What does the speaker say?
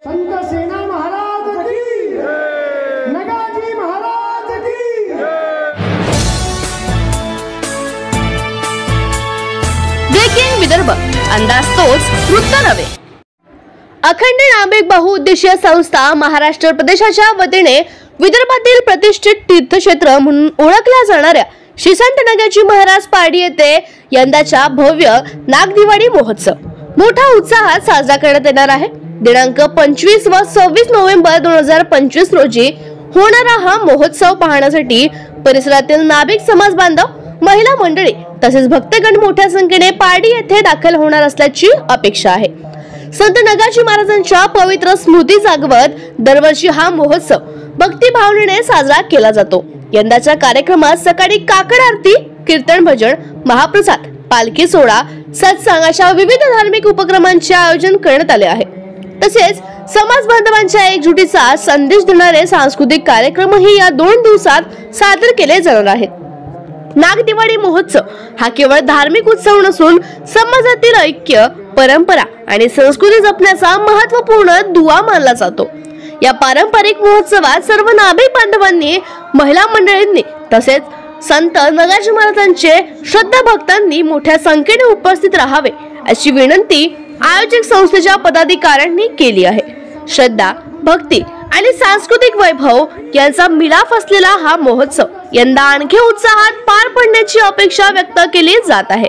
संत सेना महाराज की, नगाजी महाराज की। ब्रेकिंग विदर्भ, अंदाज तोच, वृत्त नव्हे। अखंड नाभिक बहुउद्देशीय संस्था महाराष्ट्र प्रदेशाच्या वतीने विदर्भातील प्रतिष्ठित तीर्थक्षेत्र म्हणून ओळखल्या जाणाऱ्या श्री संत नगाजी महाराज पारडी येथे यंदाचा भव्य नागदिवाळी महोत्सव मोठ्या उत्साहात साजरा करण्यात येणार आहे। दिनांक 25 व 26 नोव्हेंबर 2025 रोजी होणारा हा महोत्सव पाहण्यासाठी परिसरातील नाभिक समाज बांधव, महिला मंडळी तसेच भक्तगण मोठ्या संख्येने पारडी येथे दाखल होणार असल्याची अपेक्षा आहे। संत नगाजी महाराजांच्या पवित्र स्मृती जागवत दरवर्षी हा महोत्सव भक्ती भावनेने साजरा केला जातो। यंदाच्या कार्यक्रमात सकाळी काकड आरती, कीर्तन, भजन, महाप्रसाद, पालखी सोहळा, सत्संग अशा विविध धार्मिक उपक्रमांचे आयोजन करण्यात आले आहे। तसेच समाज बांधवांच्या एकजुटीचा संदेश देणारे सांस्कृतिक कार्यक्रमही या 2 दिवसात सादर केले जाणार आहेत। नागदिवाळी महोत्सव हा केवळ धार्मिक उत्सव नसून समाजातील ऐक्य, परंपरा आणि संस्कृती जपण्याचा महत्त्वपूर्ण दुवा मानला जातो। या पारंपरिक महोत्सवात सर्व नाभिक बांधवांनी, महिला मंडळींनी तसेच संत नगाजी महाराजांचे श्रद्धा भक्तांनी मोठ्या संख्येने उपस्थित राहावे अशी विनंती आयोजक संस्थेच्या पदाधिकाऱ्यांनी केली आहे। श्रद्धा, भक्ती आणि सांस्कृतिक वैभव यांचा मिलाफ असलेला हा महोत्सव यंदा आणखी उत्साहात पार पडण्याची अपेक्षा व्यक्त केली जात आहे।